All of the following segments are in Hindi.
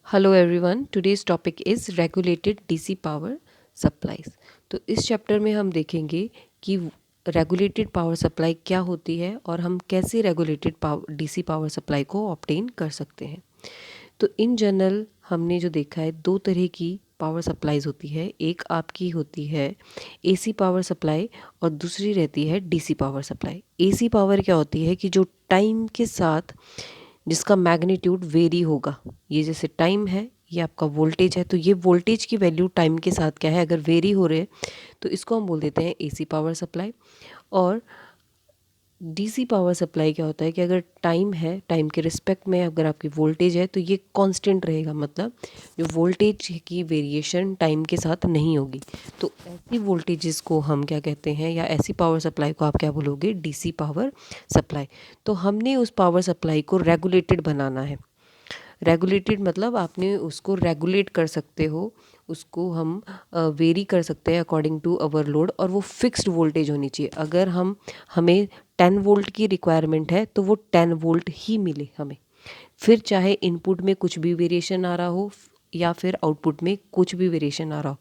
Hello everyone, today's topic is regulated DC power supplies. तो इस चैप्टर में हम देखेंगे कि रेगुलेटेड पावर सप्लाई क्या होती है और हम कैसे regulated power DC power supply को ऑब्टेन कर सकते हैं। तो इन जनरल हमने जो देखा है, दो तरह की पावर सप्लाईज होती है। एक आपकी होती है एसी पावर सप्लाई और दूसरी रहती है DC power supply. AC power क्या होती है कि जो टाइम के साथ जिसका मैग्नीट्यूड वेरी होगा। ये जैसे टाइम है, ये आपका वोल्टेज है, तो ये वोल्टेज की वैल्यू टाइम के साथ क्या है, अगर वेरी हो रहे हैं तो इसको हम बोल देते हैं एसी पावर सप्लाई। और डीसी पावर सप्लाई क्या होता है कि अगर टाइम है, टाइम के रिस्पेक्ट में अगर आपकी वोल्टेज है तो ये कांस्टेंट रहेगा, मतलब जो वोल्टेज की वेरिएशन टाइम के साथ नहीं होगी। तो ऐसी वोल्टेजेस को हम क्या कहते हैं, या ऐसी पावर सप्लाई को आप क्या बोलोगे, डीसी पावर सप्लाई। तो हमने उस पावर सप्लाई को रेगुलेटेड बनाना है। रेगुलेटेड मतलब आपने उसको रेगुलेट कर सकते हो, उसको हम वेरी कर सकते हैं अकॉर्डिंग टू अवर लोड, और वो फिक्स्ड वोल्टेज होनी चाहिए। अगर हमें 10 वोल्ट की रिक्वायरमेंट है तो वो 10 वोल्ट ही मिले हमें। फिर चाहे इनपुट में कुछ भी वेरिएशन आ रहा हो या फिर आउटपुट में कुछ भी वेरिएशन आ रहा हो,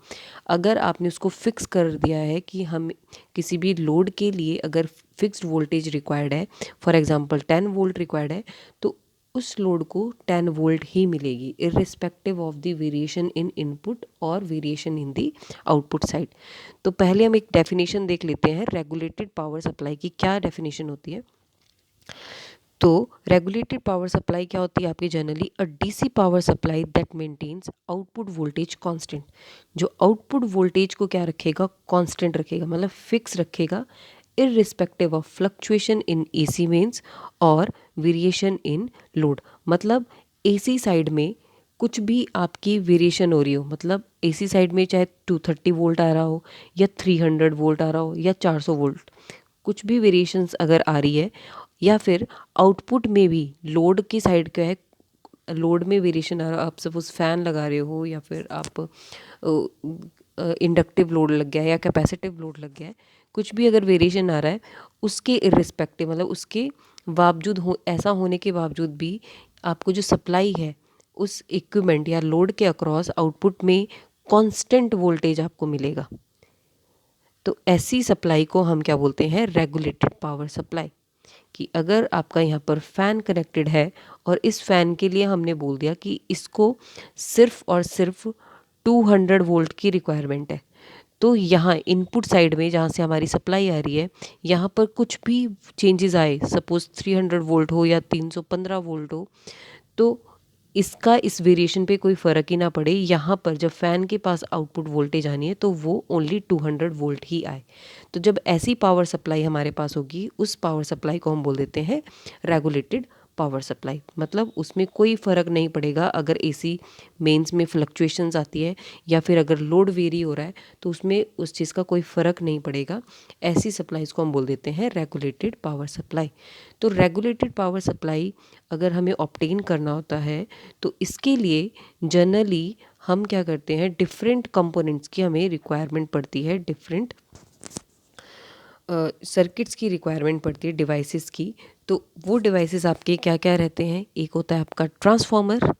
अगर आपने उसको फिक्स कर दिया है कि हम किसी भी लोड के लिए अगर फिक्स्ड वोल्टेज रिक्वायर्ड है, फॉर एग्जांपल 10 वोल्ट रिक्वायर्ड है, तो उस लोड को 10 वोल्ट ही मिलेगी, irrespective of the variation in input और variation in the output side. तो पहले हम एक डेफिनेशन देख लेते हैं रेगुलेटेड पावर सप्लाई की, क्या डेफिनेशन होती है। तो रेगुलेटेड पावर सप्लाई क्या होती है आपकी, generally a DC power supply that maintains output voltage constant. जो आउटपुट वोल्टेज को क्या रखेगा, कांस्टेंट रखेगा, मतलब फिक्स रखेगा, irrespective of fluctuation in AC mains और वेरिएशन इन लोड। मतलब एसी साइड में कुछ भी आपकी वेरिएशन हो रही हो, मतलब एसी साइड में चाहे 230 वोल्ट आ रहा हो या 300 वोल्ट आ रहा हो या 400 वोल्ट, कुछ भी वेरिएशंस अगर आ रही है, या फिर आउटपुट में भी लोड की साइड क्या है, लोड में वेरिएशन आ रहा, आप सपोज फैन लगा रहे हो या फिर आप इंडक्टिव लोड लग गया है या कैपेसिटिव लोड लग गया है, कुछ भी अगर वेरिएशन आ रहा है उसके इर्रिस्पेक्टिव, मतलब उसके बावजूद हो, ऐसा होने के बावजूद भी आपको जो सप्लाई है उस इक्विपमेंट या लोड के अक्रॉस आउटपुट में कांस्टेंट वोल्टेज आपको मिलेगा। तो ऐसी सप्लाई को हम क्या बोलते हैं, रेगुलेटेड पावर सप्लाई। कि अगर आपका यहाँ पर फ़ैन कनेक्टेड है और इस फ़ैन के लिए हमने बोल दिया कि इसको सिर्फ और सिर्फ 200 वोल्ट की रिक्वायरमेंट है, तो यहाँ इनपुट साइड में जहाँ से हमारी सप्लाई आ रही है, यहाँ पर कुछ भी चेंजेस आए, सपोज 300 वोल्ट हो या 315 वोल्ट हो, तो इसका इस वेरिएशन पे कोई फ़र्क ही ना पड़े। यहाँ पर जब फ़ैन के पास आउटपुट वोल्टेज आनी है तो वो ओनली 200 वोल्ट ही आए। तो जब ऐसी पावर सप्लाई हमारे पास होगी, उस पावर सप्लाई को हम बोल देते हैं रेगुलेटेड पावर सप्लाई। मतलब उसमें कोई फ़र्क नहीं पड़ेगा अगर एसी मेंस में फ्लक्चुएशंस आती है या फिर अगर लोड वेरी हो रहा है, तो उसमें उस चीज़ का कोई फ़र्क नहीं पड़ेगा। ऐसी सप्लाईज़ को हम बोल देते हैं रेगुलेटेड पावर सप्लाई। तो रेगुलेटेड पावर सप्लाई अगर हमें ऑब्टेन करना होता है तो इसके लिए जनरली हम क्या करते हैं, डिफरेंट कंपोनेंट्स की हमें रिक्वायरमेंट पड़ती है, डिफरेंट सर्किट्स की रिक्वायरमेंट पड़ती है, डिवाइसेस की। तो वो डिवाइसेस आपके क्या क्या रहते हैं, एक होता है आपका ट्रांसफॉर्मर,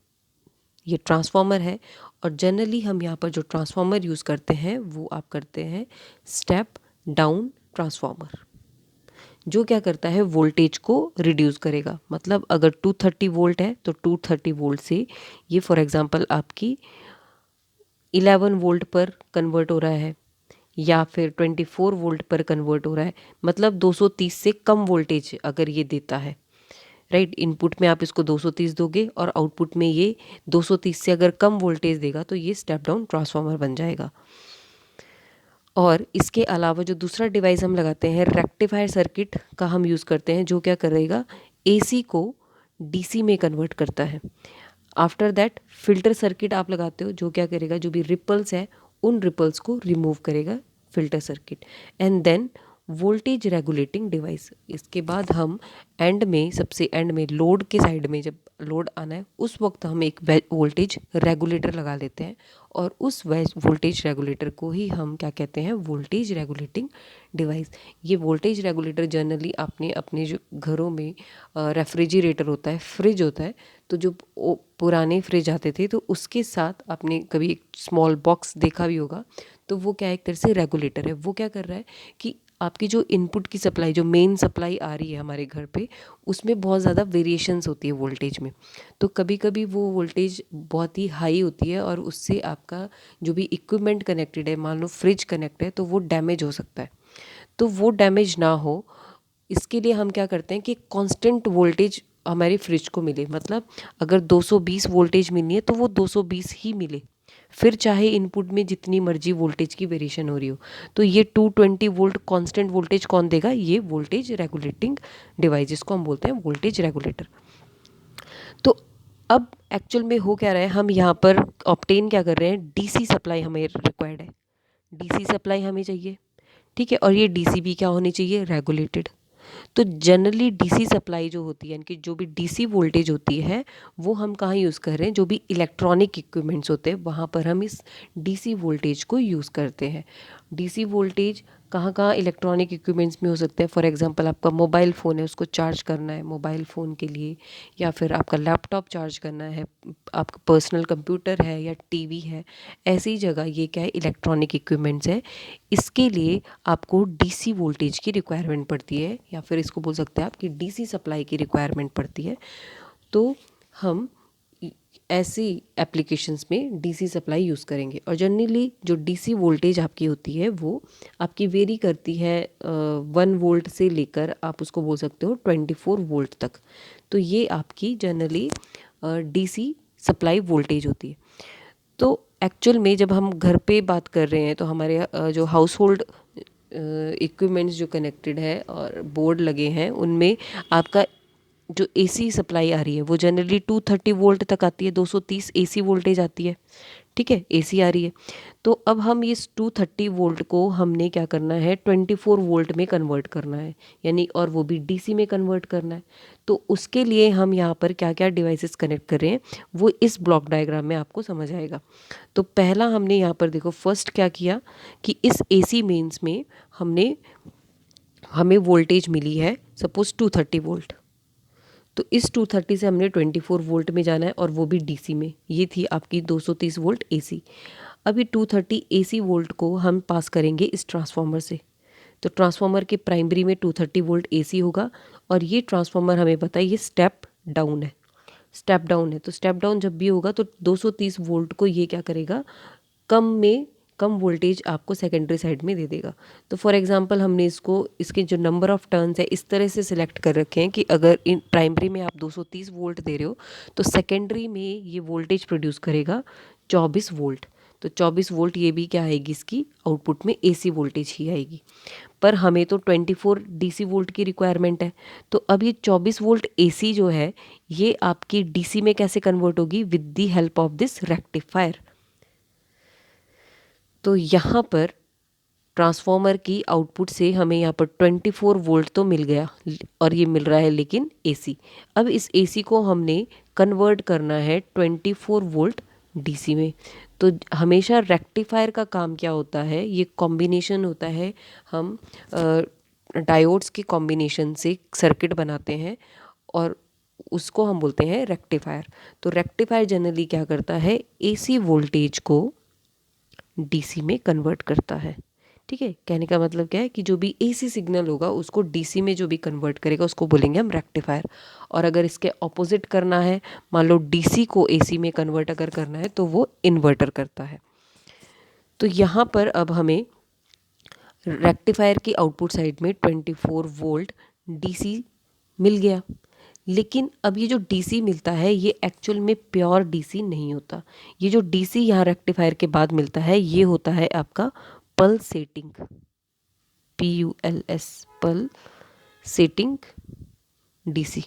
ये ट्रांसफॉर्मर है। और जनरली हम यहाँ पर जो ट्रांसफॉर्मर यूज़ करते हैं वो आप करते हैं स्टेप डाउन ट्रांसफॉर्मर, जो क्या करता है, वोल्टेज को रिड्यूस करेगा। मतलब अगर 230 वोल्ट है तो 230 वोल्ट से ये फॉर एग्जांपल आपकी 11 वोल्ट पर कन्वर्ट हो रहा है या फिर 24 वोल्ट पर कन्वर्ट हो रहा है, मतलब 230 से कम वोल्टेज अगर ये देता है, राइट। इनपुट में आप इसको 230 दोगे और आउटपुट में ये 230 से अगर कम वोल्टेज देगा तो ये स्टेप डाउन ट्रांसफार्मर बन जाएगा। और इसके अलावा जो दूसरा डिवाइस हम लगाते हैं, रेक्टिफायर सर्किट का हम यूज़ करते हैं, जो क्या करेगा, एसी को डीसी में कन्वर्ट करता है। आफ्टर दैट फिल्टर सर्किट आप लगाते हो, जो क्या करेगा, जो भी रिपल्स है उन रिपल्स को रिमूव करेगा filter circuit. And then voltage regulating device. इसके बाद हम एंड में, सबसे एंड में लोड के साइड में जब लोड आना है उस वक्त हम एक वोल्टेज रेगुलेटर लगा लेते हैं, और उस वोल्टेज रेगुलेटर को ही हम क्या कहते हैं, वोल्टेज रेगुलेटिंग डिवाइस। ये वोल्टेज रेगुलेटर जनरली आपने अपने जो घरों में रेफ्रिजरेटर होता है, फ्रिज होता है, तो जो पुराने फ्रिज आते थे तो उसके साथ आपने कभी एक स्मॉल बॉक्स देखा भी होगा, तो वो क्या एक तरह से रेगुलेटर है। वो क्या कर रहा है कि आपकी जो इनपुट की सप्लाई, जो मेन सप्लाई आ रही है हमारे घर पे, उसमें बहुत ज़्यादा वेरिएशंस होती है वोल्टेज में। तो कभी कभी वो वोल्टेज बहुत ही हाई होती है और उससे आपका जो भी इक्विपमेंट कनेक्टेड है, मान लो फ्रिज कनेक्ट है, तो वो डैमेज हो सकता है। तो वो डैमेज ना हो, इसके लिए हम क्या करते हैं कि कांस्टेंट वोल्टेज हमारे फ्रिज को मिले। मतलब अगर 220 वोल्टेज मिलनी है तो वो 220 ही मिले, फिर चाहे इनपुट में जितनी मर्जी वोल्टेज की वेरिएशन हो रही हो। तो ये 220 वोल्ट कांस्टेंट वोल्टेज कौन देगा, ये वोल्टेज रेगुलेटिंग डिवाइस, जिसको हम बोलते हैं वोल्टेज रेगुलेटर। तो अब एक्चुअल में हो क्या रहा है, हम यहाँ पर ऑब्टेन क्या कर रहे हैं, डीसी सप्लाई हमें रिक्वायर्ड है, डीसी सप्लाई हमें चाहिए, ठीक है। और ये डीसी भी क्या होनी चाहिए, रेगुलेटेड। तो जनरली डीसी सप्लाई जो होती है, यानी कि जो भी डीसी वोल्टेज होती है, वो हम कहाँ यूज़ कर रहे हैं, जो भी इलेक्ट्रॉनिक इक्विपमेंट्स होते हैं वहाँ पर हम इस डीसी वोल्टेज को यूज़ करते हैं। डीसी वोल्टेज कहाँ कहाँ इलेक्ट्रॉनिक इक्विपमेंट्स में हो सकते हैं। फॉर एग्जांपल आपका मोबाइल फ़ोन है, उसको चार्ज करना है मोबाइल फ़ोन के लिए, या फिर आपका लैपटॉप चार्ज करना है, आपका पर्सनल कंप्यूटर है या टीवी है, ऐसी जगह ये क्या है, इलेक्ट्रॉनिक इक्विपमेंट्स है। इसके लिए आपको डीसी वोल्टेज की रिक्वायरमेंट पड़ती है, या फिर इसको बोल सकते हैं आप कि डीसी सप्लाई की रिक्वायरमेंट पड़ती है। तो हम ऐसी एप्लीकेशंस में डीसी सप्लाई यूज़ करेंगे। और जनरली जो डीसी वोल्टेज आपकी होती है वो आपकी वेरी करती है 1 वोल्ट से लेकर आप उसको बोल सकते हो 24 वोल्ट तक। तो ये आपकी जनरली डीसी सप्लाई वोल्टेज होती है। तो एक्चुअल में जब हम घर पे बात कर रहे हैं तो हमारे जो हाउस होल्ड इक्विपमेंट्स जो कनेक्टेड है और बोर्ड लगे हैं, उनमें आपका जो एसी सप्लाई आ रही है वो जनरली 230 वोल्ट तक आती है, 230 एसी वोल्टेज आती है, ठीक है, एसी आ रही है। तो अब हम इस 230 वोल्ट को हमने क्या करना है, 24 वोल्ट में कन्वर्ट करना है, यानी और वो भी डीसी में कन्वर्ट करना है। तो उसके लिए हम यहाँ पर क्या क्या डिवाइसेस कनेक्ट कर रहे हैं वो इस ब्लॉक डायग्राम में आपको समझ आएगा। तो पहला हमने यहाँ पर देखो फर्स्ट क्या किया कि इस एसी मेंस में हमें वोल्टेज मिली है सपोज 230 वोल्ट। तो इस 230 से हमने 24 वोल्ट में जाना है, और वो भी डीसी में। ये थी आपकी 230 वोल्ट एसी। अब ये 230 एसी वोल्ट को हम पास करेंगे इस ट्रांसफार्मर से। तो ट्रांसफार्मर के प्राइमरी में 230 वोल्ट एसी होगा, और ये ट्रांसफार्मर हमें पता है ये स्टेप डाउन है, स्टेप डाउन है। तो स्टेप डाउन जब भी होगा तो 230 वोल्ट को ये क्या करेगा, कम वोल्टेज आपको सेकेंडरी साइड में दे देगा। तो फॉर एग्जांपल हमने इसके जो नंबर ऑफ़ टर्न्स है इस तरह से सिलेक्ट कर रखे हैं कि अगर इन प्राइमरी में आप 230 वोल्ट दे रहे हो तो सेकेंडरी में ये वोल्टेज प्रोड्यूस करेगा 24 वोल्ट। तो 24 वोल्ट ये भी क्या आएगी, इसकी आउटपुट में एसी वोल्टेज ही आएगी। पर हमें तो 24 डीसी वोल्ट की रिक्वायरमेंट है। तो अब ये 24 वोल्ट एसी जो है ये आपकी डीसी में कैसे कन्वर्ट होगी, with the help of this rectifier. तो यहाँ पर ट्रांसफार्मर की आउटपुट से हमें यहाँ पर 24 वोल्ट तो मिल गया, और ये मिल रहा है लेकिन एसी। अब इस एसी को हमने कन्वर्ट करना है 24 वोल्ट डीसी में। तो हमेशा रेक्टिफायर का काम क्या होता है, ये कॉम्बिनेशन होता है, हम डायोड्स के कॉम्बिनेशन से सर्किट बनाते हैं और उसको हम बोलते हैं रेक्टिफायर। तो रेक्टिफायर जनरली क्या करता है, एसी वोल्टेज को डीसी में कन्वर्ट करता है, ठीक है। कहने का मतलब क्या है कि जो भी एसी सिग्नल होगा उसको डीसी में जो भी कन्वर्ट करेगा उसको बोलेंगे हम रेक्टिफायर। और अगर इसके ऑपोजिट करना है, मान लो डीसी को एसी में कन्वर्ट अगर करना है, तो वो इन्वर्टर करता है। तो यहाँ पर अब हमें रेक्टिफायर की आउटपुट साइड में 24 वोल्ट डीसी मिल गया। लेकिन अब ये जो डीसी मिलता है ये एक्चुअल में प्योर डीसी नहीं होता। ये जो डीसी यहाँ रेक्टिफायर के बाद मिलता है ये होता है आपका pulsating, PULS, pulsating DC.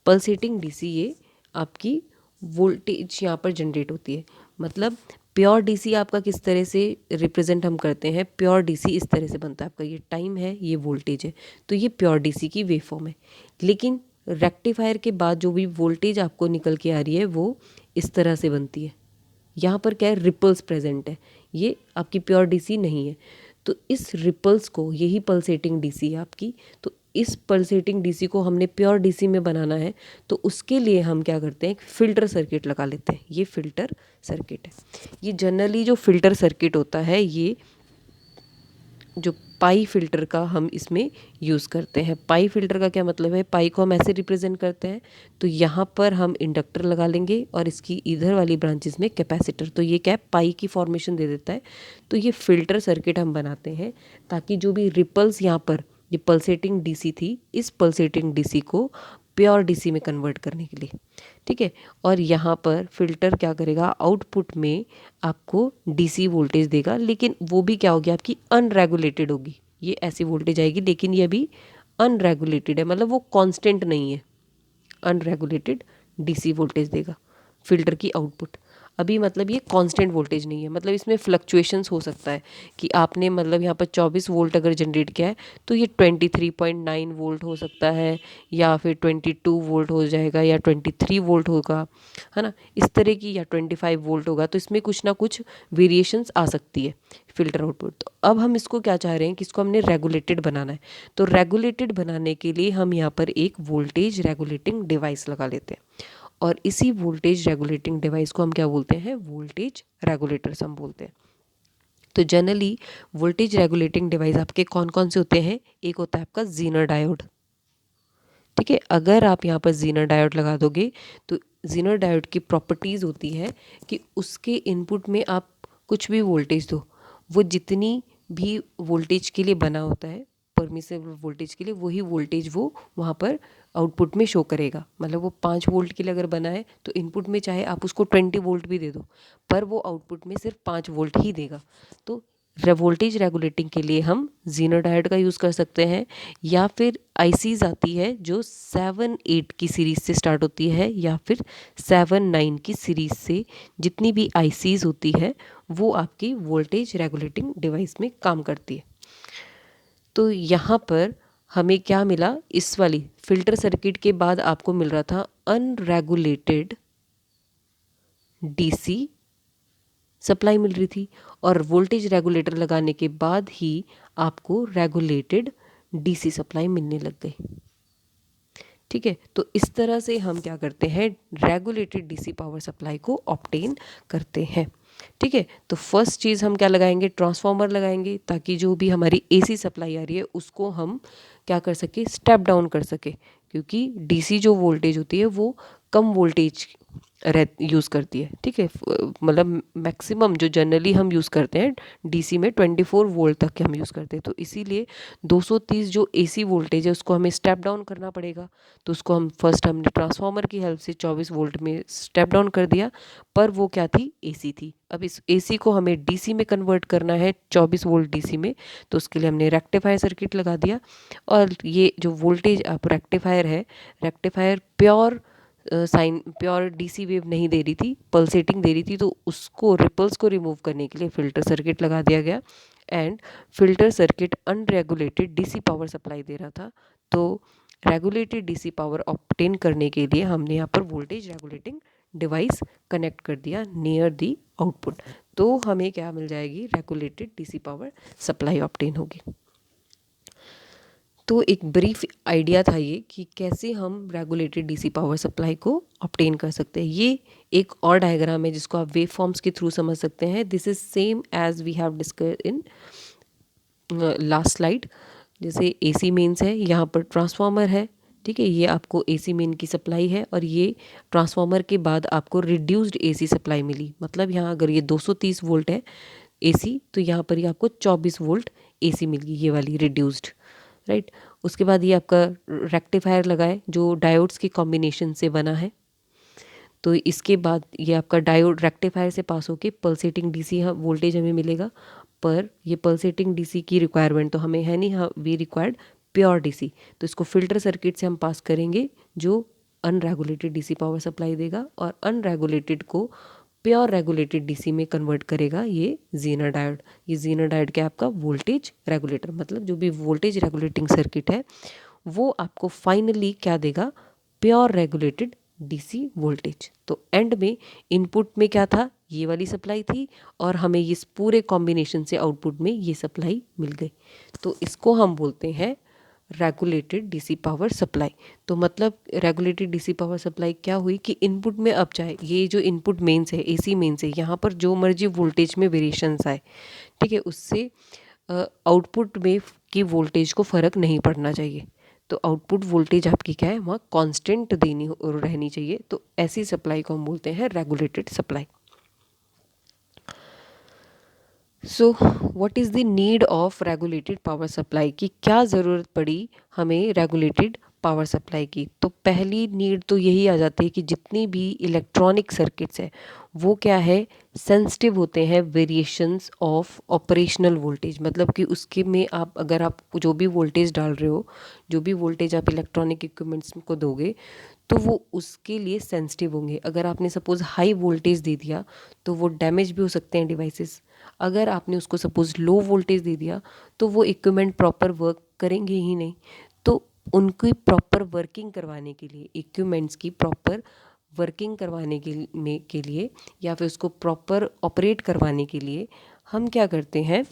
Pulsating DC ये आपकी वोल्टेज यहाँ पर जनरेट होती है। मतलब प्योर डीसी आपका किस तरह से रिप्रेजेंट हम करते हैं, प्योर डीसी इस तरह से बनता है, आपका ये टाइम है, ये वोल्टेज है, तो ये प्योर डीसी की वेव फॉर्म है। लेकिन रेक्टिफायर के बाद जो भी वोल्टेज आपको निकल के आ रही है वो इस तरह से बनती है। यहाँ पर क्या है, रिपल्स प्रेजेंट है, ये आपकी प्योर डीसी नहीं है। तो इस रिपल्स को, यही पल्सेटिंग डीसी है आपकी, तो इस पल्सेटिंग डीसी को हमने प्योर डीसी में बनाना है, तो उसके लिए हम क्या करते हैं, एक फ़िल्टर सर्किट लगा लेते हैं। ये फ़िल्टर सर्किट है। ये जनरली जो फ़िल्टर सर्किट होता है, ये जो पाई फिल्टर का हम इसमें यूज़ करते हैं। पाई फिल्टर का क्या मतलब है, पाई को हम ऐसे रिप्रेजेंट करते हैं, तो यहाँ पर हम इंडक्टर लगा लेंगे और इसकी इधर वाली ब्रांचेस में कैपेसिटर, तो ये क्या है, पाई की फॉर्मेशन दे देता है। तो ये फ़िल्टर सर्किट हम बनाते हैं ताकि जो भी रिपल्स यहाँ पर, ये पल्सेटिंग डीसी थी, इस पल्सेटिंग डीसी को प्योर डीसी में कन्वर्ट करने के लिए, ठीक है। और यहाँ पर फिल्टर क्या करेगा, आउटपुट में आपको डीसी वोल्टेज देगा, लेकिन वो भी क्या होगी, आपकी अनरेगुलेटेड होगी। ये ऐसी वोल्टेज आएगी, लेकिन ये अभी अनरेगुलेटेड है, मतलब वो कांस्टेंट नहीं है, अनरेगुलेटेड डीसी वोल्टेज देगा फिल्टर की आउटपुट। अभी मतलब ये कांस्टेंट वोल्टेज नहीं है, मतलब इसमें फ्लक्चुएशंस हो सकता है कि आपने मतलब यहाँ पर 24 वोल्ट अगर जनरेट किया है तो ये 23.9 वोल्ट हो सकता है, या फिर 22 वोल्ट हो जाएगा, या 23 वोल्ट होगा, है ना, इस तरह की, या 25 वोल्ट होगा। तो इसमें कुछ ना कुछ वेरिएशंस आ सकती है फिल्टर आउटपुट। तो अब हम इसको क्या चाह रहे हैं कि इसको हमने रेगुलेटेड बनाना है। तो रेगुलेटेड बनाने के लिए हम यहाँ पर एक वोल्टेज रेगुलेटिंग डिवाइस लगा लेते हैं, और इसी वोल्टेज रेगुलेटिंग डिवाइस को हम क्या बोलते हैं, वोल्टेज रेगुलेटर्स हम बोलते हैं। तो जनरली वोल्टेज रेगुलेटिंग डिवाइस आपके कौन कौन से होते हैं, एक होता है आपका जीनर डायोड, ठीक है। अगर आप यहाँ पर जीनर डायोड लगा दोगे तो जीनर डायोड की प्रॉपर्टीज़ होती है कि उसके इनपुट में आप कुछ भी वोल्टेज दो, वो जितनी भी वोल्टेज के लिए बना होता है, परमिसिबल वोल्टेज के लिए, वही वोल्टेज वो वहाँ पर आउटपुट में शो करेगा। मतलब वो 5 वोल्ट के लिए अगर बना है तो इनपुट में चाहे आप उसको 20 वोल्ट भी दे दो, पर वो आउटपुट में सिर्फ 5 वोल्ट ही देगा। तो वोल्टेज रेगुलेटिंग के लिए हम जीनर डायोड का यूज़ कर सकते हैं, या फिर आईसीज आती है जो 7-8 की सीरीज़ से स्टार्ट होती है, या फिर 7-9 की सीरीज़ से, जितनी भी आईसीज होती है वो आपकी वोल्टेज रेगुलेटिंग डिवाइस में काम करती है। तो यहाँ पर हमें क्या मिला, इस वाली फिल्टर सर्किट के बाद आपको मिल रहा था अनरेगुलेटेड डीसी सप्लाई मिल रही थी, और वोल्टेज रेगुलेटर लगाने के बाद ही आपको रेगुलेटेड डीसी सप्लाई मिलने लग गई, ठीक है। तो इस तरह से हम क्या करते हैं, रेगुलेटेड डीसी पावर सप्लाई को ऑब्टेन करते हैं, ठीक है। तो फर्स्ट चीज़ हम क्या लगाएंगे, ट्रांसफार्मर लगाएंगे, ताकि जो भी हमारी एसी सप्लाई आ रही है उसको हम क्या कर सके, स्टेप डाउन कर सके, क्योंकि डीसी जो वोल्टेज होती है वो कम वोल्टेज यूज़ करती है, ठीक है। मतलब मैक्सिमम जो जनरली हम यूज़ करते हैं डीसी में 24 वोल्ट तक के हम यूज़ करते हैं, तो इसीलिए 230 जो एसी वोल्टेज है उसको हमें स्टेप डाउन करना पड़ेगा। तो उसको हमने ट्रांसफार्मर की हेल्प से 24 वोल्ट में स्टेप डाउन कर दिया, पर वो क्या थी, एसी थी। अब इस एसी को हमें डीसी में कन्वर्ट करना है, 24 वोल्ट डीसी में, तो उसके लिए हमने रेक्टिफायर सर्किट लगा दिया। और ये जो वोल्टेज आप रेक्टिफायर है, रेक्टिफायर प्योर डीसी वेव नहीं दे रही थी, पल्सेटिंग दे रही थी, तो उसको रिपल्स को रिमूव करने के लिए फ़िल्टर सर्किट लगा दिया गया। And filter circuit unregulated DC power supply दे रहा था, तो रेगुलेटेड डीसी पावर ऑब्टेन करने के लिए हमने यहाँ पर वोल्टेज रेगुलेटिंग डिवाइस कनेक्ट कर दिया नियर दी आउटपुट, तो हमें क्या मिल जाएगी, regulated DC power supply obtain होगी। तो एक ब्रीफ आइडिया था ये कि कैसे हम रेगुलेटेड डीसी पावर सप्लाई को ऑब्टेन कर सकते हैं। ये एक और डायग्राम है जिसको आप वेव फॉर्म्स के थ्रू समझ सकते हैं। This is same as we have discuss in last slide. जैसे एसी मेन्स है, यहाँ पर ट्रांसफार्मर है, ठीक है, ये आपको एसी मेन की सप्लाई है, और ये ट्रांसफार्मर के बाद आपको रिड्यूस्ड एसी सप्लाई मिली। मतलब यहाँ अगर ये 230 वोल्ट है एसी, तो यहाँ पर ही आपको 24 वोल्ट एसी मिल गई, ये वाली रिड्यूस्ड, राइट। उसके बाद ये आपका रेक्टिफायर लगा है जो डायोड्स के कॉम्बिनेशन से बना है, तो इसके बाद ये आपका डायोड रेक्टिफायर से पास होके पल्सेटिंग डीसी वोल्टेज हमें मिलेगा। पर ये पल्सेटिंग डीसी की रिक्वायरमेंट तो हमें है नहीं, हाँ वी रिक्वायर्ड प्योर डीसी, तो इसको फिल्टर सर्किट से हम पास करेंगे जो अनरेगुलेटेड डीसी पावर सप्लाई देगा, और अनरेगुलेटेड को प्योर रेगुलेटेड डीसी में कन्वर्ट करेगा ये जीनर डायोड। ये जीनर डायोड क्या है, आपका वोल्टेज रेगुलेटर, मतलब जो भी वोल्टेज रेगुलेटिंग सर्किट है वो आपको फाइनली क्या देगा, प्योर रेगुलेटेड डीसी वोल्टेज। तो एंड में इनपुट में क्या था, ये वाली सप्लाई थी, और हमें इस पूरे कॉम्बिनेशन से आउटपुट में ये सप्लाई मिल गई। तो इसको हम बोलते हैं रेगुलेटेड डीसी पावर सप्लाई। तो मतलब रेगुलेटेड डीसी पावर सप्लाई क्या हुई कि इनपुट में अब चाहे ये जो इनपुट मेंस है, एसी मेंस है, यहाँ पर जो मर्जी वोल्टेज में वेरिएशंस आए, ठीक है, उससे आउटपुट में की वोल्टेज को फ़र्क नहीं पड़ना चाहिए। तो आउटपुट वोल्टेज आपकी क्या है, वहाँ कांस्टेंट देनी रहनी चाहिए। तो ऐसी सप्लाई को हम बोलते हैं regulated supply. So what is the need of regulated power supply, की क्या ज़रूरत पड़ी हमें रेगुलेटेड पावर सप्लाई की। तो पहली नीड तो यही आ जाती है कि जितनी भी इलेक्ट्रॉनिक सर्किट्स है वो क्या है, सेंसिटिव होते हैं वेरिएशंस ऑफ ऑपरेशनल वोल्टेज। मतलब कि उसके में आप अगर आप जो भी वोल्टेज डाल रहे हो, जो भी वोल्टेज आप इलेक्ट्रॉनिक इक्विपमेंट्स को दोगे, तो वो उसके लिए सेंसिटिव होंगे। अगर आपने सपोज़ हाई वोल्टेज दे दिया तो वो डैमेज भी हो सकते हैं डिवाइसेस। अगर आपने उसको सपोज़ लो वोल्टेज दे दिया तो वो इक्विपमेंट प्रॉपर वर्क करेंगे ही नहीं। तो उनकी प्रॉपर वर्किंग करवाने के लिए, इक्विपमेंट्स की प्रॉपर वर्किंग करवाने के लिए या फिर उसको प्रॉपर ऑपरेट करवाने के लिए हम क्या करते हैं,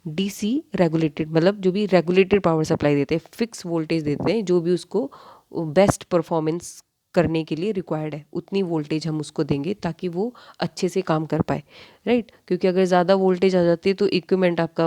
डीसी रेगुलेटेड, मतलब जो भी रेगुलेटेड पावर सप्लाई देते हैं, फिक्स वोल्टेज देते हैं, जो भी उसको बेस्ट परफॉर्मेंस करने के लिए रिक्वायर्ड है उतनी वोल्टेज हम उसको देंगे ताकि वो अच्छे से काम कर पाए, राइट। क्योंकि अगर ज़्यादा वोल्टेज आ जाती है तो इक्विपमेंट आपका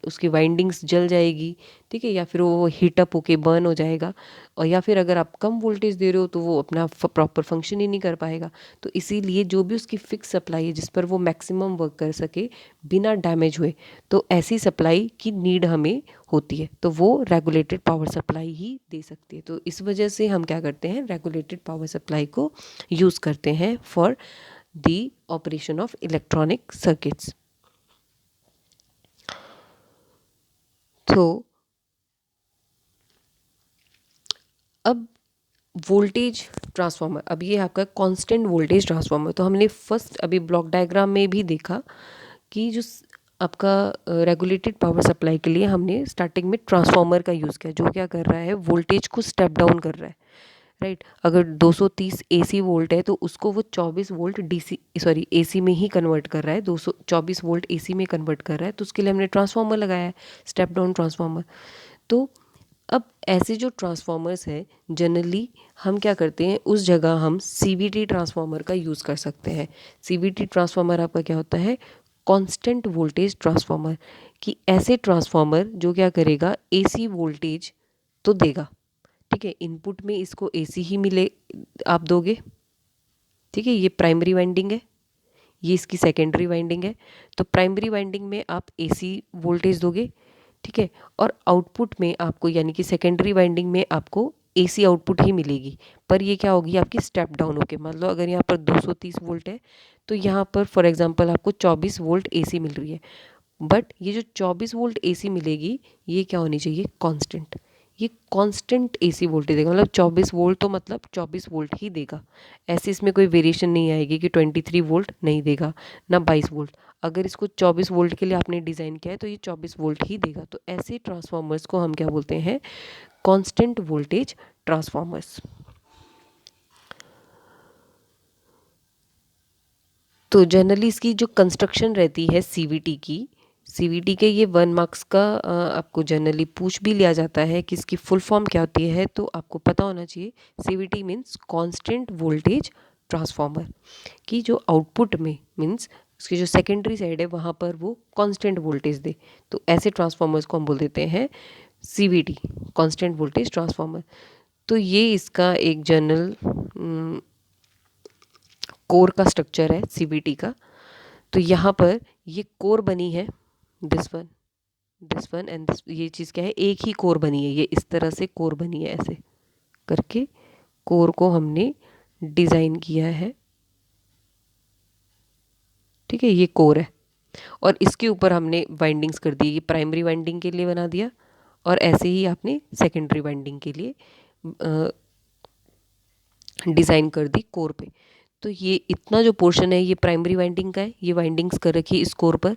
उसकी वाइंडिंग्स जल जाएगी, ठीक है, या फिर वो हीटअप होके बर्न हो जाएगा, और या फिर अगर आप कम वोल्टेज दे रहे हो तो वो अपना प्रॉपर फंक्शन ही नहीं कर पाएगा। तो इसीलिए जो भी उसकी फिक्स सप्लाई है जिस पर वो मैक्सिमम वर्क कर सके बिना डैमेज हुए, तो ऐसी सप्लाई की नीड हमें होती है, तो वो रेगुलेटेड पावर सप्लाई ही दे सकती है। तो इस वजह से हम क्या करते हैं, रेगुलेटेड पावर सप्लाई को यूज़ करते हैं for the operation of electronic circuits. तो अब वोल्टेज ट्रांसफार्मर, अब ये आपका कांस्टेंट वोल्टेज ट्रांसफार्मर। तो हमने फर्स्ट अभी ब्लॉक डायग्राम में भी देखा कि जो आपका रेगुलेटेड पावर सप्लाई के लिए हमने स्टार्टिंग में ट्रांसफार्मर का यूज़ किया, जो क्या कर रहा है, वोल्टेज को स्टेप डाउन कर रहा है, राइट। अगर 230 एसी वोल्ट है तो उसको वो 24 वोल्ट एसी में ही कन्वर्ट कर रहा है, 224 वोल्ट एसी में कन्वर्ट कर रहा है। तो उसके लिए हमने ट्रांसफार्मर लगाया है, स्टेप डाउन ट्रांसफार्मर। तो अब ऐसे जो ट्रांसफार्मर्स हैं जनरली हम क्या करते हैं, उस जगह हम सीवीटी ट्रांसफार्मर का यूज़ कर सकते हैं। सीवीटी ट्रांसफार्मर आपका क्या होता है, कांस्टेंट वोल्टेज ट्रांसफार्मर। कि ऐसे ट्रांसफार्मर जो क्या करेगा, एसी वोल्टेज तो देगा, ठीक है, इनपुट में इसको एसी ही मिले, आप दोगे, ठीक है, ये प्राइमरी वाइंडिंग है, ये इसकी सेकेंडरी वाइंडिंग है। तो प्राइमरी वाइंडिंग में आप एसी वोल्टेज दोगे, ठीक है, और आउटपुट में आपको यानी कि सेकेंडरी वाइंडिंग में आपको एसी आउटपुट ही मिलेगी। पर ये क्या होगी, आपकी स्टेप डाउन होके, मतलब अगर यहाँ पर 230 वोल्ट है तो यहाँ पर फॉर एग्जांपल आपको 24 वोल्ट एसी मिल रही है। बट ये जो 24 वोल्ट एसी मिलेगी ये क्या होनी चाहिए, कांस्टेंट। ये कांस्टेंट एसी वोल्टेज देगा, मतलब 24 वोल्ट तो मतलब 24 वोल्ट ही देगा। ऐसे इसमें कोई वेरिएशन नहीं आएगी कि 23 वोल्ट नहीं देगा, ना 22 वोल्ट। अगर इसको 24 वोल्ट के लिए आपने डिज़ाइन किया है तो ये 24 वोल्ट ही देगा। तो ऐसे ट्रांसफार्मर्स को हम क्या बोलते हैं, कांस्टेंट वोल्टेज ट्रांसफार्मर्स। तो जनरली इसकी जो कंस्ट्रक्शन रहती है सीवीटी की, सीवीटी के ये 1 मार्क्स का आपको जनरली पूछ भी लिया जाता है कि इसकी फुल फॉर्म क्या होती है, तो आपको पता होना चाहिए। CVT means constant voltage transformer, की जो आउटपुट में मीन्स उसकी जो सेकेंडरी साइड है वहाँ पर वो कांस्टेंट वोल्टेज दे। तो ऐसे ट्रांसफार्मर्स को हम बोल देते हैं सीवीटी, कांस्टेंट वोल्टेज ट्रांसफार्मर। तो ये इसका एक जनरल कोर का स्ट्रक्चर है सीवीटी का। तो यहाँ पर ये कोर बनी है, दिस वन एंड दिस, ये चीज़ क्या है, एक ही कोर बनी है, ये इस तरह से कोर बनी है, ऐसे करके कोर को हमने डिज़ाइन किया है, ठीक है, ये कोर है। और इसके ऊपर हमने वाइंडिंग्स कर दी, ये प्राइमरी वाइंडिंग के लिए बना दिया, और ऐसे ही आपने सेकेंडरी वाइंडिंग के लिए डिज़ाइन कर दी कोर पे। तो ये इतना जो पोर्शन है ये प्राइमरी वाइंडिंग का है, ये वाइंडिंग्स कर रखी है इस कोर पर।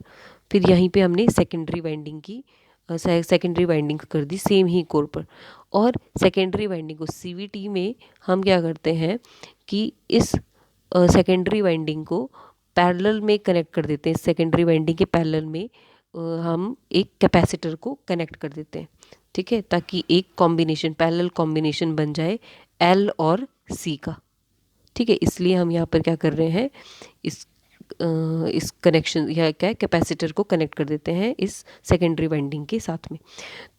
फिर यहीं पे हमने सेकेंडरी वाइंडिंग की, सेकेंडरी वाइंडिंग कर दी सेम ही कोर पर। और सेकेंडरी वाइंडिंग को सीवीटी में हम क्या करते हैं कि इस सेकेंडरी वाइंडिंग को पैरेलल में कनेक्ट कर देते हैं। सेकेंडरी वाइंडिंग के पैरेलल में हम एक कैपेसिटर को कनेक्ट कर देते हैं, ठीक है, ताकि एक कॉम्बिनेशन, पैरेलल कॉम्बिनेशन बन जाए एल और सी का, ठीक है। इसलिए हम यहाँ पर क्या कर रहे हैं, इस कनेक्शन या क्या है, कैपेसिटर को कनेक्ट कर देते हैं इस सेकेंडरी वाइंडिंग के साथ में।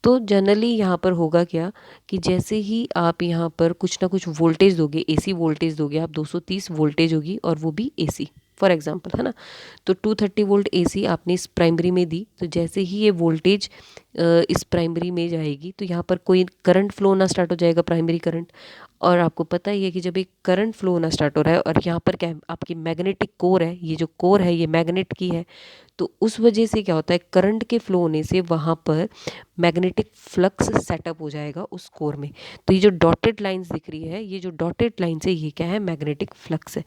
तो जनरली यहाँ पर होगा क्या कि जैसे ही आप यहाँ पर कुछ ना कुछ वोल्टेज दोगे, एसी वोल्टेज दोगे आप, 230 वोल्टेज होगी और वो भी एसी फॉर एग्जांपल, है ना। तो 230 वोल्ट एसी आपने इस प्राइमरी में दी, तो जैसे ही ये वोल्टेज इस प्राइमरी में जाएगी तो यहाँ पर कोई करंट फ्लो होना स्टार्ट हो जाएगा, प्राइमरी करंट। और आपको पता ही है कि जब एक करंट फ्लो होना स्टार्ट हो रहा है और यहाँ पर क्या है, आपकी मैग्नेटिक कोर है, ये जो कोर है ये मैग्नेट की है, तो उस वजह से क्या होता है, करंट के फ्लो होने से वहाँ पर मैग्नेटिक फ्लक्स सेटअप हो जाएगा उस कोर में। तो ये जो डॉटेड लाइंस दिख रही है, ये जो डॉटेड लाइन्स है ये क्या है, मैग्नेटिक फ्लक्स है।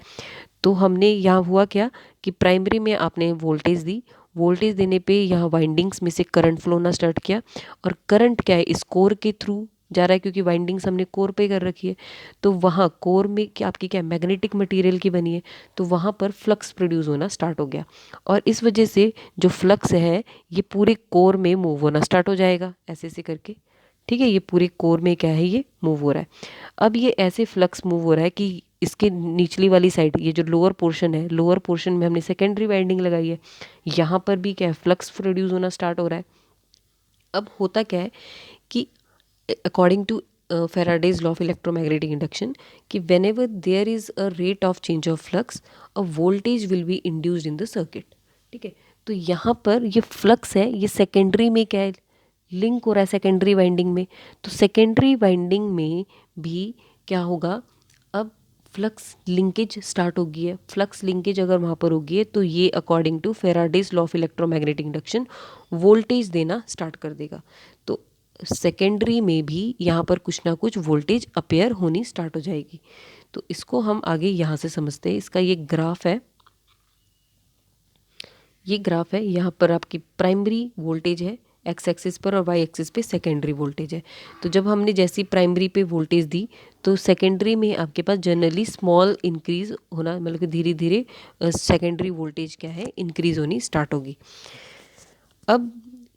तो हमने यहाँ हुआ क्या कि प्राइमरी में आपने वोल्टेज दी, वोल्टेज देने पे यहाँ वाइंडिंग्स में से करंट फ्लो होना स्टार्ट किया, और करंट क्या है, इस कोर के थ्रू जा रहा है क्योंकि वाइंडिंग्स हमने कोर पे कर रखी है। तो वहाँ कोर में क्या आपकी क्या मैग्नेटिक मटेरियल की बनी है, तो वहाँ पर फ्लक्स प्रोड्यूस होना स्टार्ट हो गया, और इस वजह से जो फ्लक्स है ये पूरे कोर में मूव होना स्टार्ट हो जाएगा ऐसे ऐसे करके, ठीक है। ये पूरे कोर में क्या है, ये मूव हो रहा है। अब ये ऐसे फ्लक्स मूव हो रहा है कि इसके निचली वाली साइड, ये जो लोअर पोर्शन है, लोअर पोर्शन में हमने सेकेंडरी वाइंडिंग लगाई है, यहाँ पर भी क्या है, फ्लक्स प्रोड्यूस होना स्टार्ट हो रहा है। अब होता क्या है कि according to Faraday's law of electromagnetic induction कि whenever there is a rate of change of flux a voltage will be induced in the circuit, ठीक है। तो यहाँ पर ये फ्लक्स है, ये सेकेंडरी में क्या है, लिंक हो रहा है सेकेंडरी वाइंडिंग में। तो सेकेंडरी वाइंडिंग में भी क्या होगा, अब फ्लक्स लिंकेज स्टार्ट होगी है, फ्लक्स लिंकेज अगर वहाँ पर होगी है तो ये according to Faraday's law of electromagnetic induction voltage देना स्टार्ट कर देगा। तो सेकेंडरी में भी यहाँ पर कुछ ना कुछ वोल्टेज अपेयर होनी स्टार्ट हो जाएगी। तो इसको हम आगे यहाँ से समझते हैं। इसका ये ग्राफ है, ये ग्राफ है, यहाँ पर आपकी प्राइमरी वोल्टेज है एक्स एक्सिस पर और वाई एक्सिस पे सेकेंडरी वोल्टेज है। तो जब हमने जैसी प्राइमरी पे वोल्टेज दी तो सेकेंडरी में आपके पास जनरली स्मॉल इंक्रीज होना, मतलब कि धीरे धीरे सेकेंडरी वोल्टेज क्या है, इंक्रीज होनी स्टार्ट होगी। अब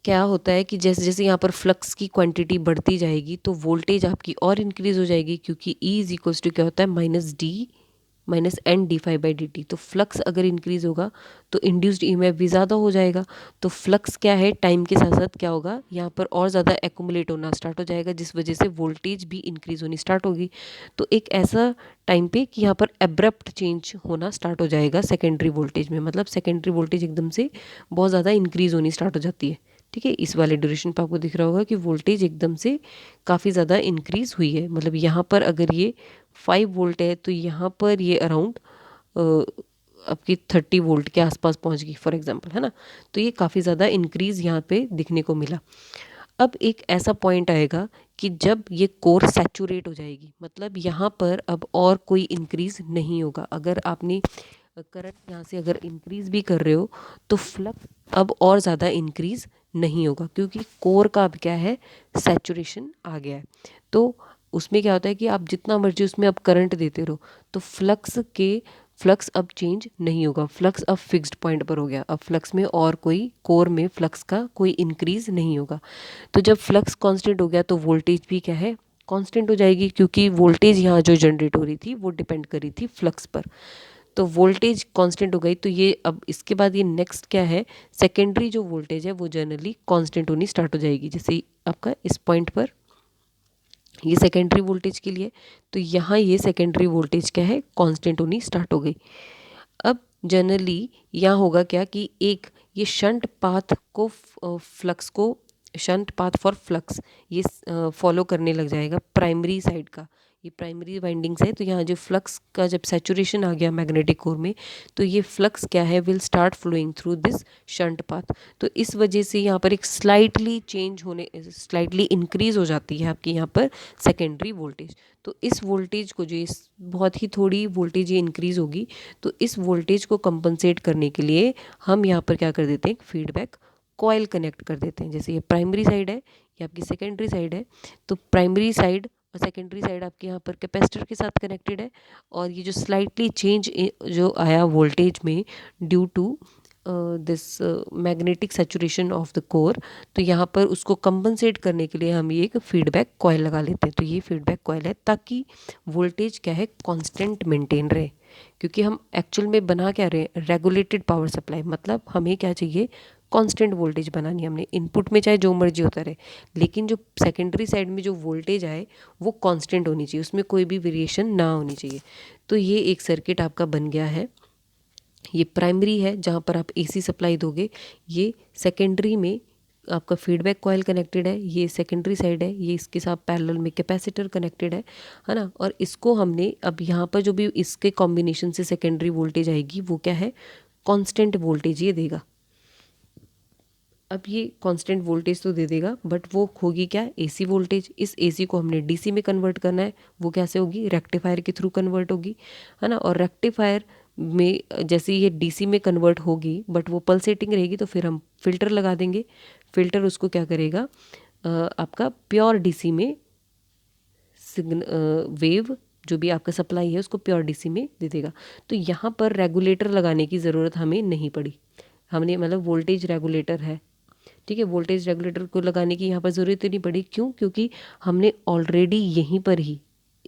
क्या होता है कि जैसे जैसे यहाँ पर फ्लक्स की क्वांटिटी बढ़ती जाएगी तो वोल्टेज आपकी और इंक्रीज हो जाएगी, क्योंकि E इज इक्वल्स टू क्या होता है, -d-n-dϕ/dt। तो फ्लक्स अगर इंक्रीज होगा तो इंड्यूस्ड ईएमएफ भी ज़्यादा हो जाएगा। तो फ्लक्स क्या है, टाइम के साथ साथ क्या होगा, यहाँ पर और ज़्यादा एक्यूमुलेट होना स्टार्ट हो जाएगा, जिस वजह से वोल्टेज भी इंक्रीज होनी स्टार्ट होगी। तो एक ऐसा टाइम पे कि यहाँ पर एब्रप्ट चेंज होना स्टार्ट हो जाएगा सेकेंडरी वोल्टेज में, मतलब सेकेंडरी वोल्टेज एकदम से बहुत ज़्यादा इंक्रीज होनी स्टार्ट हो जाती है, ठीक है। इस वाले ड्यूरेशन पर आपको दिख रहा होगा कि वोल्टेज एकदम से काफ़ी ज़्यादा इंक्रीज़ हुई है। मतलब यहाँ पर अगर ये 5 वोल्ट है तो यहाँ पर ये अराउंड आपकी 30 वोल्ट के आसपास पहुँच गई फॉर एग्जांपल, है ना। तो ये काफ़ी ज़्यादा इंक्रीज़ यहाँ पे दिखने को मिला। अब एक ऐसा पॉइंट आएगा कि जब ये कोर सैचुरेट हो जाएगी, मतलब यहाँ पर अब और कोई इंक्रीज़ नहीं होगा। अगर आपने करंट यहाँ से अगर इंक्रीज़ भी कर रहे हो तो फ्लक्स अब और ज़्यादा इंक्रीज़ नहीं होगा, क्योंकि कोर का अब क्या है, सैचुरेशन आ गया है। तो उसमें क्या होता है कि आप जितना मर्जी उसमें अब करंट देते रहो तो फ्लक्स अब चेंज नहीं होगा, फ्लक्स अब फिक्स्ड पॉइंट पर हो गया। अब फ्लक्स में और कोई, कोर में फ्लक्स का कोई इंक्रीज़ नहीं होगा। तो जब फ्लक्स कांस्टेंट हो गया तो वोल्टेज भी क्या है, कांस्टेंट हो जाएगी, क्योंकि वोल्टेज यहाँ जो जनरेट हो रही थी वो डिपेंड कर रही थी फ्लक्स पर। तो वोल्टेज कांस्टेंट हो गई, तो ये अब इसके बाद ये नेक्स्ट क्या है, सेकेंडरी जो वोल्टेज है वो जनरली कांस्टेंट होनी स्टार्ट हो जाएगी। जैसे आपका इस पॉइंट पर ये सेकेंडरी वोल्टेज के लिए, तो यहाँ ये सेकेंडरी वोल्टेज क्या है, कांस्टेंट होनी स्टार्ट हो गई। अब जनरली यहाँ होगा क्या कि एक ये शंट पाथ को फ्लक्स को, शंट पाथ फॉर फ्लक्स ये फॉलो करने लग जाएगा प्राइमरी साइड का, ये प्राइमरी वाइंडिंग्स है। तो यहाँ जो फ्लक्स का जब सैचुरेशन आ गया मैग्नेटिक कोर में, तो ये फ्लक्स क्या है, will start flowing through this shunt path. तो इस वजह से यहाँ पर एक स्लाइटली इंक्रीज हो जाती है आपकी यहाँ पर सेकेंडरी वोल्टेज। तो इस वोल्टेज को जो इस बहुत ही थोड़ी वोल्टेज ये इंक्रीज होगी, तो इस वोल्टेज को कंपनसेट करने के लिए हम यहाँ पर क्या कर देते हैं, फीडबैक कॉइल कनेक्ट कर देते हैं। जैसे ये प्राइमरी साइड है, ये आपकी सेकेंडरी साइड है, तो प्राइमरी साइड और सेकेंडरी साइड आपके यहाँ पर कैपेसिटर के साथ कनेक्टेड है। और ये जो स्लाइटली चेंज जो आया वोल्टेज में due to this magnetic saturation of the core, तो यहाँ पर उसको कंपनसेट करने के लिए हम ये एक फीडबैक कॉइल लगा लेते हैं। तो ये फीडबैक कॉइल है ताकि वोल्टेज क्या है, कांस्टेंट मेंटेन रहे। क्योंकि हम एक्चुअल में बना क्या रहे हैं, रेगुलेटेड पावर सप्लाई, मतलब हमें क्या चाहिए, कांस्टेंट वोल्टेज बनानी है हमने। इनपुट में चाहे जो मर्जी होता रहे, लेकिन जो सेकेंडरी साइड में जो वोल्टेज आए वो कांस्टेंट होनी चाहिए, उसमें कोई भी वेरिएशन ना होनी चाहिए। तो ये एक सर्किट आपका बन गया है। ये प्राइमरी है जहाँ पर आप एसी सप्लाई दोगे, ये सेकेंडरी में आपका फीडबैक कॉइल कनेक्टेड है, ये सेकेंडरी साइड है, ये इसके साथ पैरेलल में कैपेसिटर कनेक्टेड है ना। और इसको हमने अब यहाँ पर जो भी इसके कॉम्बिनेशन से सेकेंडरी वोल्टेज आएगी वो क्या है, कांस्टेंट वोल्टेज ये देगा। अब ये कांस्टेंट वोल्टेज तो दे देगा, बट वो होगी क्या, एसी वोल्टेज। इस एसी को हमने डीसी में कन्वर्ट करना है, वो कैसे होगी, रेक्टिफायर के थ्रू कन्वर्ट होगी, है ना। और रेक्टिफायर में जैसे ये डीसी में कन्वर्ट होगी बट वो पल्सेटिंग रहेगी, तो फिर हम फिल्टर लगा देंगे। फिल्टर उसको क्या करेगा, आपका प्योर डीसी में वेव जो भी आपका सप्लाई है उसको प्योर डीसी में दे देगा। तो यहाँ पर रेगुलेटर लगाने की ज़रूरत हमें नहीं पड़ी, हमने मतलब वोल्टेज रेगुलेटर है, ठीक है, वोल्टेज रेगुलेटर को लगाने की यहाँ पर ज़रूरत नहीं पड़ी। क्यों, क्योंकि हमने ऑलरेडी यहीं पर ही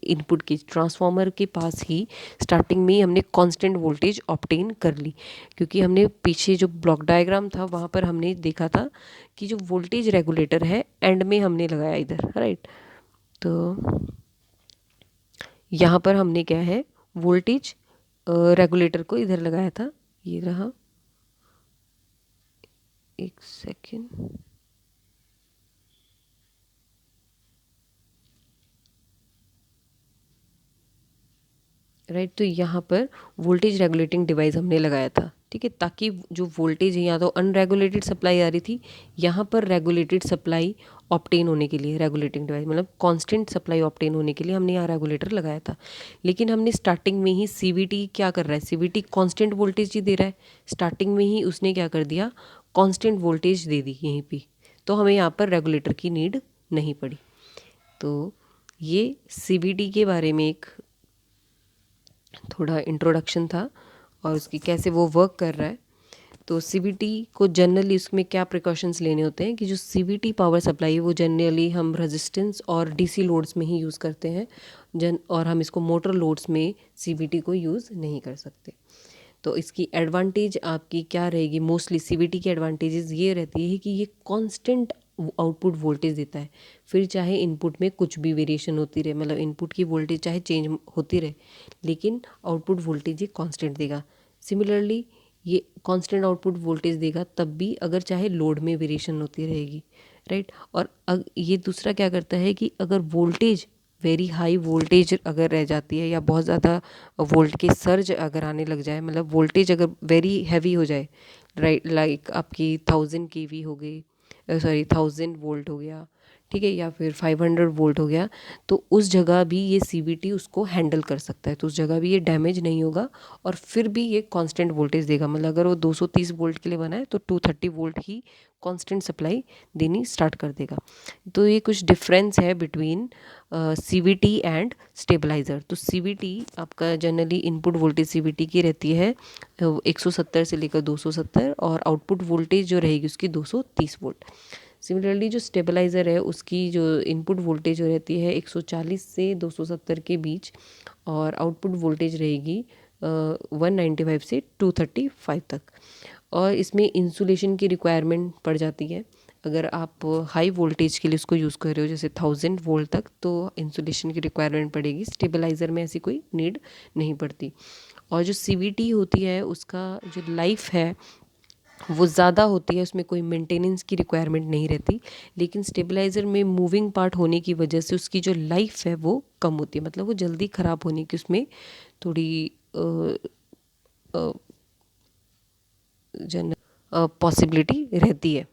इनपुट की ट्रांसफार्मर के पास ही स्टार्टिंग में ही हमने कांस्टेंट वोल्टेज ऑब्टेन कर ली। क्योंकि हमने पीछे जो ब्लॉक डायग्राम था वहाँ पर हमने देखा था कि जो वोल्टेज रेगुलेटर है एंड में हमने लगाया इधर, राइट। तो यहाँ पर हमने क्या है, वोल्टेज रेगुलेटर को इधर लगाया था, ये रहा, एक सेकेंड, राइट। तो यहाँ पर वोल्टेज रेगुलेटिंग डिवाइस हमने लगाया था, ठीक है, ताकि जो वोल्टेज है, यहाँ तो अनरेगुलेटेड सप्लाई आ रही थी, यहाँ पर रेगुलेटेड सप्लाई ऑब्टेन होने के लिए, रेगुलेटिंग डिवाइस मतलब कांस्टेंट सप्लाई ऑब्टेन होने के लिए हमने यहाँ रेगुलेटर लगाया था। लेकिन हमने स्टार्टिंग में ही सीवीटी क्या कर रहा है, सीवीटी कांस्टेंट वोल्टेज ही दे रहा है, स्टार्टिंग में ही उसने क्या कर दिया, कांस्टेंट वोल्टेज दे दी यहीं पे, तो हमें यहाँ पर रेगुलेटर की नीड नहीं पड़ी। तो ये सीवीटी के बारे में एक थोड़ा इंट्रोडक्शन था और उसकी कैसे वो वर्क कर रहा है। तो सीवीटी को जनरली उसमें क्या प्रिकॉशंस लेने होते हैं कि जो सीवीटी पावर सप्लाई है वो जनरली हम रेजिस्टेंस और डीसी लोड्स में ही यूज़ करते हैं और हम इसको मोटर लोड्स में सीवीटी को यूज़ नहीं कर सकते। तो इसकी एडवांटेज आपकी क्या रहेगी, मोस्टली सीवीटी की एडवांटेजेस ये रहती है कि ये कांस्टेंट आउटपुट वोल्टेज देता है। फिर चाहे इनपुट में कुछ भी वेरिएशन होती रहे, मतलब इनपुट की वोल्टेज चाहे चेंज होती रहे, लेकिन आउटपुट वोल्टेज ये कांस्टेंट देगा। सिमिलरली ये कांस्टेंट आउटपुट वोल्टेज देगा तब भी अगर चाहे लोड में वेरिएशन होती रहेगी, राइट। और ये दूसरा क्या करता है कि अगर वोल्टेज वेरी हाई वोल्टेज अगर रह जाती है या बहुत ज़्यादा वोल्ट के सर्ज अगर आने लग जाए, मतलब वोल्टेज अगर वेरी हैवी हो जाए, राइट, लाइक आपकी 1000 केवी हो गई, सॉरी 1000 वोल्ट हो गया, ठीक है, या फिर 500 वोल्ट हो गया, तो उस जगह भी ये सीवीटी उसको हैंडल कर सकता है, तो उस जगह भी ये डैमेज नहीं होगा और फिर भी ये कांस्टेंट वोल्टेज देगा। मतलब अगर वो 230 वोल्ट के लिए बना है तो 230 वोल्ट ही कांस्टेंट सप्लाई देनी स्टार्ट कर देगा। तो ये कुछ डिफरेंस है बिटवीन सीवीटी एंड स्टेबलाइज़र। तो सीवीटी आपका जनरली इनपुट वोल्टेज सीवीटी की रहती है 170 से लेकर 270 और आउटपुट वोल्टेज जो रहेगी उसकी 230 वोल्ट। सिमिलरली जो स्टेबलाइज़र है उसकी जो इनपुट वोल्टेज जो रहती है 140 से 270 के बीच और आउटपुट वोल्टेज रहेगी 195 से 235 तक। और इसमें इंसुलेशन की रिक्वायरमेंट पड़ जाती है। अगर आप हाई वोल्टेज के लिए उसको यूज़ कर रहे हो जैसे 1000 वोल्ट तक, तो इंसुलेशन की रिक्वायरमेंट पड़ेगी। स्टेबलाइज़र में ऐसी कोई नीड नहीं पड़ती। और जो सीवीटी होती है उसका जो लाइफ है वो ज़्यादा होती है, उसमें कोई मेंटेनेंस की रिक्वायरमेंट नहीं रहती। लेकिन स्टेबलाइज़र में मूविंग पार्ट होने की वजह से उसकी जो लाइफ है वो कम होती है, मतलब वो जल्दी ख़राब होने की उसमें थोड़ी जन पॉसिबिलिटी रहती है।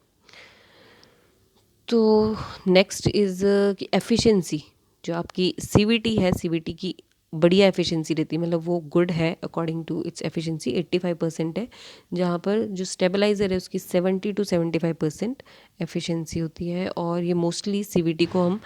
तो नेक्स्ट इज़ कि एफिशिएंसी, जो आपकी सीवीटी है, सीवीटी की बढ़िया एफिशिएंसी रहती है, मतलब वो गुड है अकॉर्डिंग टू इट्स एफिशिएंसी 85% है, जहाँ पर जो स्टेबलाइज़र है उसकी 70 to 75% एफिशिएंसी होती है। और ये मोस्टली सीवीटी को हम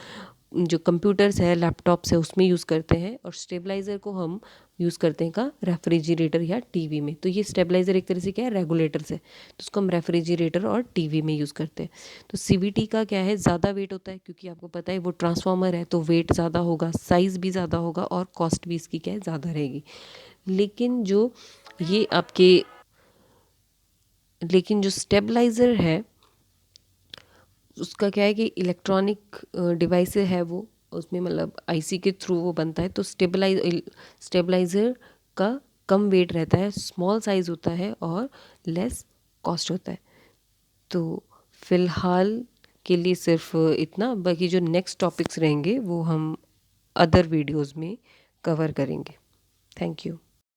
जो कंप्यूटर्स है, लैपटॉप्स है, उसमें यूज़ करते हैं, और स्टेबलाइज़र को हम यूज़ करते हैं का रेफ्रिजरेटर या टीवी में। तो ये स्टेबलाइज़र एक तरह से क्या है, रेगुलेटर्स है, तो उसको हम रेफ्रिजरेटर और टीवी में यूज़ करते हैं। तो सीवीटी का क्या है, ज़्यादा वेट होता है, क्योंकि आपको पता है वो ट्रांसफार्मर है, तो वेट ज़्यादा होगा, साइज़ भी ज़्यादा होगा, और कॉस्ट भी इसकी क्या है, ज़्यादा रहेगी। लेकिन जो ये आपके लेकिन जो स्टेबलाइज़र है उसका क्या है कि इलेक्ट्रॉनिक डिवाइस है वो, उसमें मतलब आईसी के थ्रू वो बनता है। तो स्टेबलाइज़र का कम वेट रहता है, स्मॉल साइज़ होता है, और लेस कॉस्ट होता है। तो फ़िलहाल के लिए सिर्फ इतना, बाकी जो नेक्स्ट टॉपिक्स रहेंगे वो हम अदर वीडियोस में कवर करेंगे। Thank you.